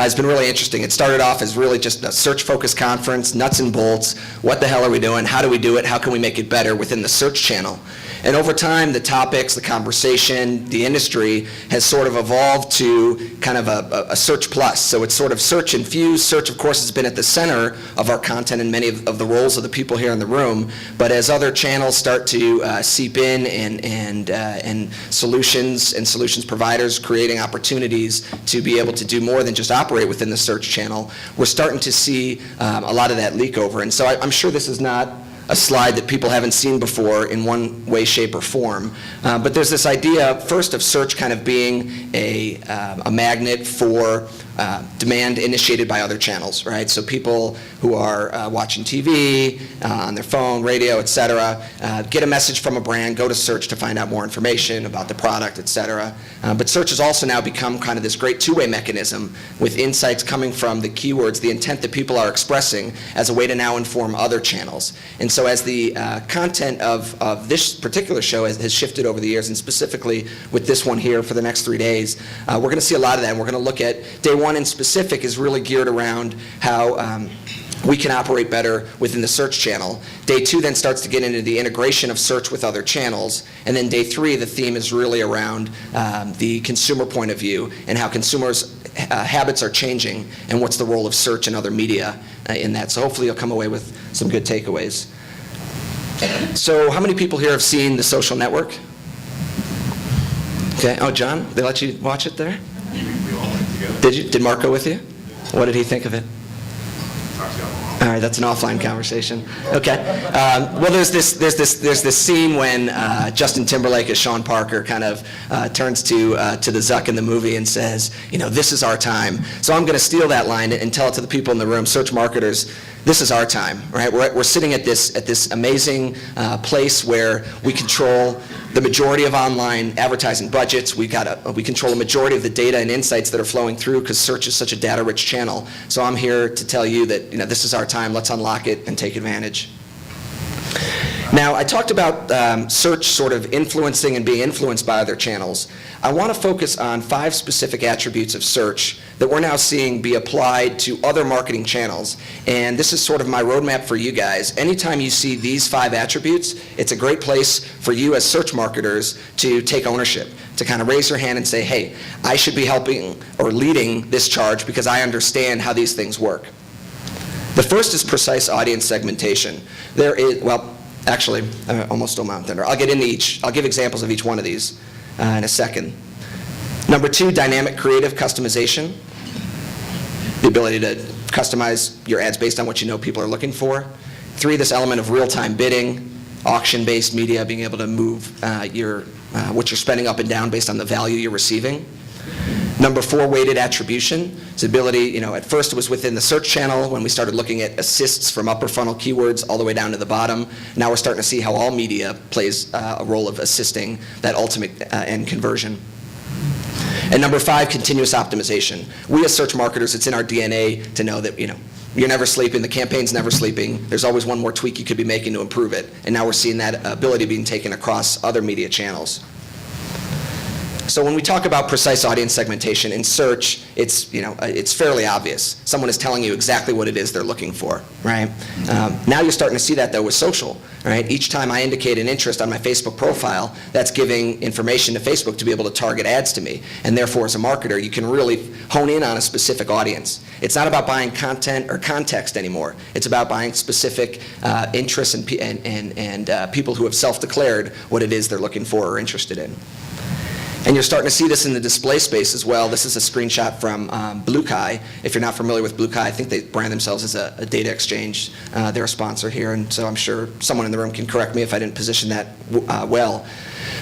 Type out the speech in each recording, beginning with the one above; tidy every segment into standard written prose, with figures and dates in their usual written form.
has been really interesting. It started off as really just a search-focused conference, nuts and bolts. What the hell are we doing? How do we do it? How can we make it better within the search channel? And over time, the topics, the conversation, the industry has sort of evolved to kind of a search plus. So it's sort of search infused. Search, of course, has been at the center of our content and many of the roles of the people here in the room. But as other channels start to seep in and solutions providers creating opportunities to be able to do more than just operate within the search channel, we're starting to see a lot of that leak over. And so I'm sure this is not a slide that people haven't seen before in one way, shape, or form. But there's this idea, first, of search kind of being a magnet for demand initiated by other channels, right? So people who are watching TV, on their phone, radio, et cetera, get a message from a brand, go to search to find out more information about the product, et cetera. But search has also now become kind of this great two-way mechanism with insights coming from the keywords, the intent that people are expressing as a way to now inform other channels. And so as the content of this particular show has shifted over the years, and specifically with this one here for the next 3 days, we're going to see a lot of that. And we're going to look at day one in specific is really geared around how we can operate better within the search channel. Day two then starts to get into the integration of search with other channels. And then day three, the theme is really around the consumer point of view and how consumers' habits are changing and what's the role of search and other media in that. So hopefully you'll come away with some good takeaways. So how many people here have seen The Social Network? Okay. Oh, John, they let you watch it there? We all went together. Did you? Did Mark go with you? What did he think of it? All right, that's an offline conversation. Okay. Well, there's this scene when Justin Timberlake as Sean Parker kind of turns to the Zuck in the movie and says, you know, this is our time. So I'm going to steal that line and tell it to the people in the room, search marketers. This is our time, right? We're sitting at this amazing place where we control the majority of online advertising budgets. We control the majority of the data and insights that are flowing through because search is such a data-rich channel. So I'm here to tell you that, you know, this is our time. Let's unlock it and take advantage. Now, I talked about search sort of influencing and being influenced by other channels. I want to focus on 5 specific attributes of search that we're now seeing be applied to other marketing channels. And this is sort of my roadmap for you guys. Anytime you see these 5 attributes, it's a great place for you as search marketers to take ownership, to kind of raise your hand and say, hey, I should be helping or leading this charge because I understand how these things work. The first is precise audience segmentation. There is, well, actually, I almost stole my own thunder. I'll get into each. I'll give examples of each one of these in a second. Number 2, dynamic creative customization. The ability to customize your ads based on what you know people are looking for. 3, this element of real-time bidding, auction-based media, being able to move what you're spending up and down based on the value you're receiving. Number 4, weighted attribution. It's the ability, you know, at first it was within the search channel when we started looking at assists from upper funnel keywords all the way down to the bottom. Now we're starting to see how all media plays a role of assisting that ultimate end conversion. And number 5, continuous optimization. We as search marketers, it's in our DNA to know that, you know, you're never sleeping, the campaign's never sleeping. There's always one more tweak you could be making to improve it. And now we're seeing that ability being taken across other media channels. So when we talk about precise audience segmentation in search, it's, you know, it's fairly obvious. Someone is telling you exactly what it is they're looking for, right? Now you're starting to see that though with social, right? Each time I indicate an interest on my Facebook profile, that's giving information to Facebook to be able to target ads to me. And therefore, as a marketer, you can really hone in on a specific audience. It's not about buying content or context anymore. It's about buying specific interests and people who have self-declared what it is they're looking for or interested in. And you're starting to see this in the display space as well. This is a screenshot from BlueKai. If you're not familiar with BlueKai, I think they brand themselves as a data exchange. They're a sponsor here, and so I'm sure someone in the room can correct me if I didn't position that well.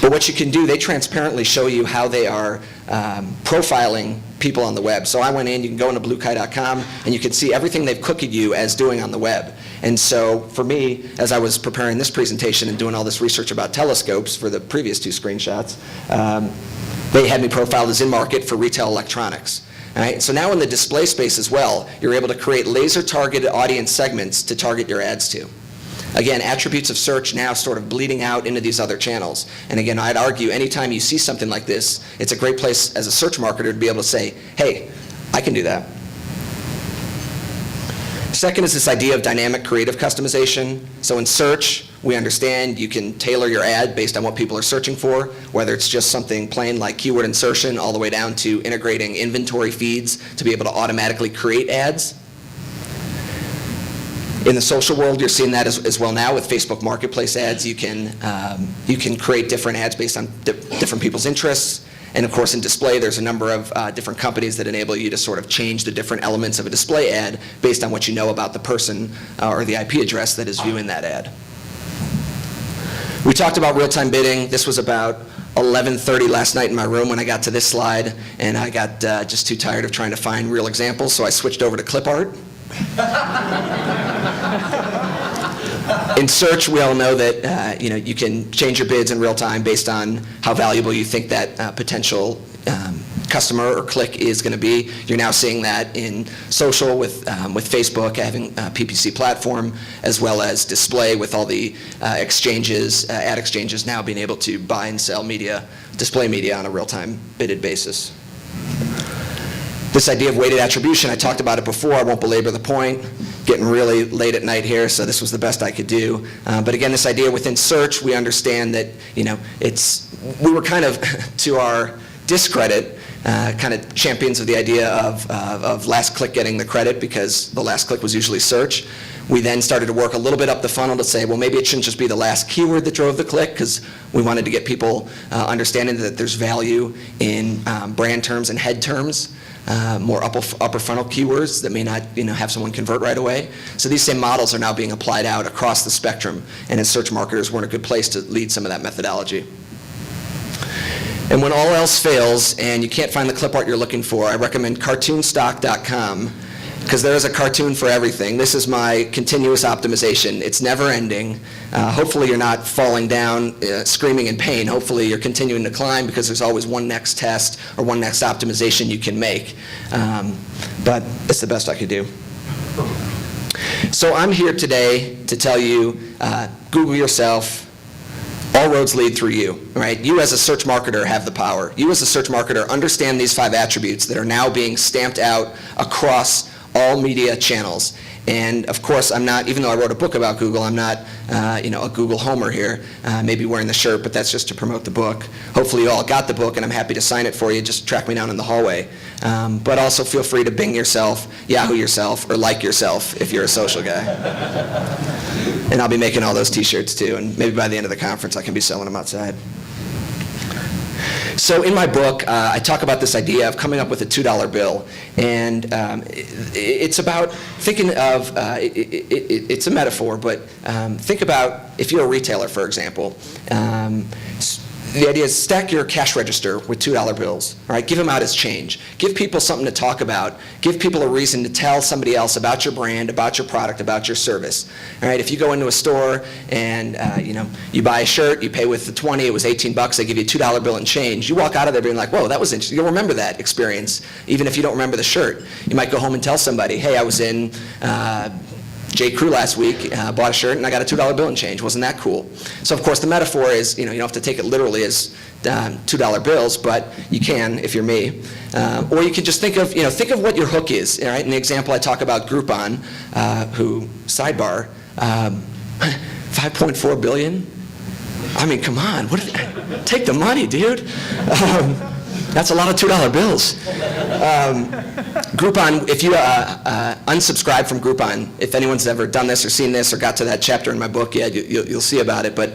But what you can do, they transparently show you how they are profiling people on the web. So I went in, you can go into bluekai.com, and you can see everything they've cookied you as doing on the web. And so for me, as I was preparing this presentation and doing all this research about telescopes for the previous 2 screenshots, they had me profiled as in market for retail electronics. All right? So now in the display space as well, you're able to create laser-targeted audience segments to target your ads to. Again, attributes of search now sort of bleeding out into these other channels. And again, I'd argue anytime you see something like this, it's a great place as a search marketer to be able to say, hey, I can do that. Second is this idea of dynamic creative customization. So in search, we understand you can tailor your ad based on what people are searching for, whether it's just something plain like keyword insertion all the way down to integrating inventory feeds to be able to automatically create ads. In the social world, you're seeing that as well now with Facebook Marketplace ads. You can create different ads based on different people's interests. And of course, in display, there's a number of different companies that enable you to sort of change the different elements of a display ad based on what you know about the person or the IP address that is viewing that ad. We talked about real-time bidding. This was about 11:30 last night in my room when I got to this slide, and I got just too tired of trying to find real examples, so I switched over to clip art. In search, we all know that you can change your bids in real time based on how valuable you think that potential customer or click is going to be. You're now seeing that in social with Facebook having a PPC platform, as well as display with all the exchanges, ad exchanges now being able to buy and sell media, display media on a real-time bidded basis. This idea of weighted attribution, I talked about it before. I won't belabor the point. Getting really late at night here, so this was the best I could do. But again, this idea within search, we understand that we were kind of, to our discredit, kind of champions of the idea of last click getting the credit because the last click was usually search. We then started to work a little bit up the funnel to say, well, maybe it shouldn't just be the last keyword that drove the click, because we wanted to get people understanding that there's value in brand terms and head terms. More upper funnel keywords that may not have someone convert right away. So these same models are now being applied out across the spectrum, and as search marketers, we're in a good place to lead some of that methodology. And when all else fails and you can't find the clip art you're looking for, I recommend cartoonstock.com, because there is a cartoon for everything. This is my continuous optimization. It's never ending. Hopefully you're not falling down screaming in pain. Hopefully you're continuing to climb because there's always one next test or one next optimization you can make. But it's the best I could do. So I'm here today to tell you, Google yourself. All roads lead through you, right? You as a search marketer have the power. You as a search marketer understand these 5 attributes that are now being stamped out across all media channels. And of course, I'm not, even though I wrote a book about Google, I'm not a Google homer here, maybe wearing the shirt, but that's just to promote the book. Hopefully you all got the book, and I'm happy to sign it for you. Just track me down in the hallway. But also feel free to Bing yourself, Yahoo yourself, or like yourself if you're a social guy. And I'll be making all those t-shirts too, and maybe by the end of the conference I can be selling them outside. So in my book, I talk about this idea of coming up with a $2 bill, and it's about thinking of, it's a metaphor, but think about if you're a retailer, for example. The idea is stack your cash register with $2 bills, all right? Give them out as change. Give people something to talk about. Give people a reason to tell somebody else about your brand, about your product, about your service, all right? If you go into a store and you buy a shirt, you pay with the 20, it was 18 bucks, they give you a $2 bill and change. You walk out of there being like, whoa, that was interesting. You'll remember that experience, even if you don't remember the shirt. You might go home and tell somebody, hey, I was in J. Crew last week, bought a shirt, and I got a $2 bill and change. Wasn't that cool? So of course the metaphor is, you don't have to take it literally as $2 bills, but you can if you're me. Or you could just think of what your hook is. All right? In the example I talk about Groupon, who, sidebar, 5.4 billion? I mean, come on, take the money, dude. That's a lot of $2 bills. Groupon, if you unsubscribe from Groupon, if anyone's ever done this or seen this or got to that chapter in my book, yeah, you'll see about it. But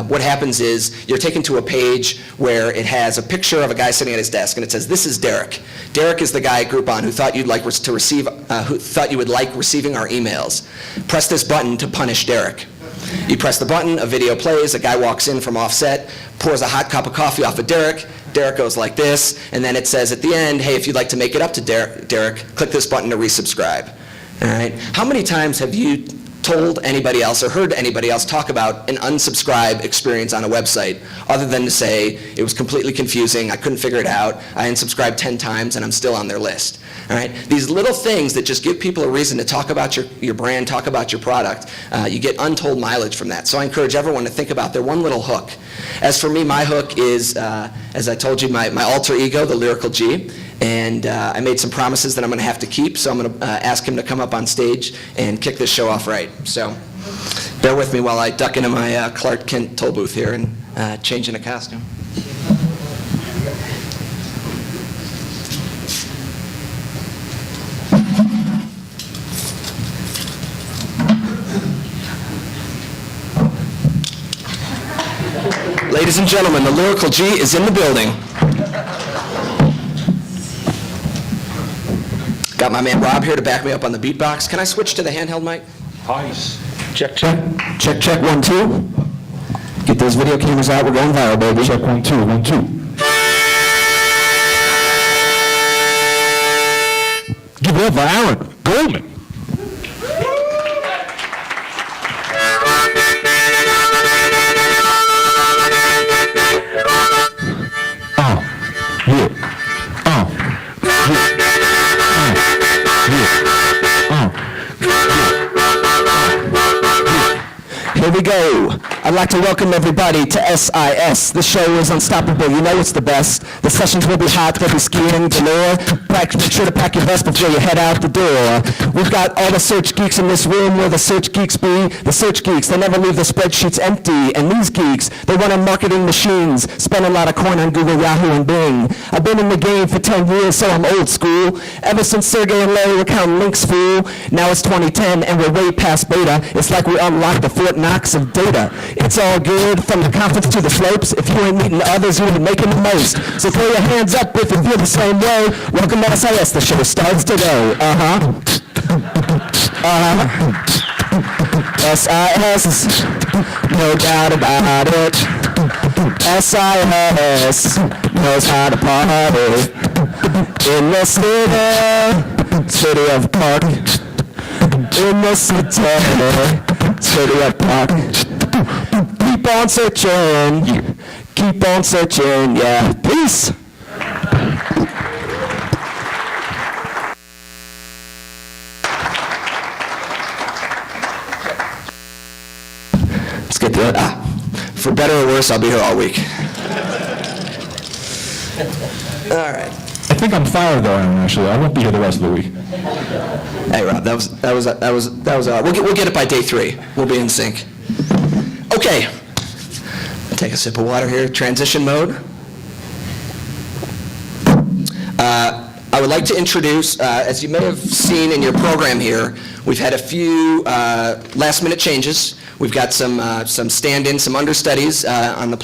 what happens is you're taken to a page where it has a picture of a guy sitting at his desk, and it says, "This is Derek. Derek is the guy at Groupon who thought you'd like to receive, who thought you would like receiving our emails. Press this button to punish Derek." You press the button, a video plays, a guy walks in from offset, pours a hot cup of coffee off of Derek. Derek goes like this, and then it says at the end, hey, if you'd like to make it up to Derek, click this button to resubscribe. All right? How many times have you told anybody else or heard anybody else talk about an unsubscribe experience on a website, other than to say, it was completely confusing, I couldn't figure it out, I unsubscribed 10 times and I'm still on their list? All right? These little things that just give people a reason to talk about your brand, talk about your product, you get untold mileage from that. So I encourage everyone to think about their one little hook. As for me, my hook is, as I told you, my alter ego, the Lyrical G. and I made some promises that I'm going to have to keep, so I'm going to ask him to come up on stage and kick this show off right. So bear with me while I duck into my Clark Kent toll booth here and change into costume. Ladies and gentlemen, the Lyrical G is in the building. Got my man Rob here to back me up on the beatbox. Can I switch to the handheld mic? Nice. Check, check. Check, check, 1, 2. Get those video cameras out. We're going viral, baby. Check, 1, 2, 1, 2. Give it up for Aaron Goldman. Here we go. I'd like to welcome everybody to SIS. The show is unstoppable. You know it's the best. The sessions will be hot. They'll be skiing galore. Make sure to pack your vest before you head out the door. We've got all the search geeks in this room where the search geeks be. The search geeks, they never leave the spreadsheets empty. And these geeks, they run on marketing machines, spend a lot of coin on Google, Yahoo, and Bing. I've been in the game for 10 years, so I'm old school. Ever since Sergey and Larry were counting links, fool. Now it's 2010, and we're way past beta. It's like we unlocked the Fort Knox of data. It's all good, from the conference to the slopes. If you ain't meeting others, you ain't making the most. So throw your hands up if you feel the same way. Welcome to SIS, the show starts today. SIS, no doubt about it. SIS knows how to party. In the city of Park. In the city of Park. Keep on searching, yeah. Peace. Let's get to it. For better or worse, I'll be here all week. All right. I think I'm fired though, Aaron, actually. I won't be here the rest of the week. Hey, Rob, that was we'll get it by day 3. We'll be in sync. Okay. Take a sip of water here. Transition mode. I would like to introduce, as you may have seen in your program here, we've had a few last-minute changes. We've got some stand-ins, some understudies on the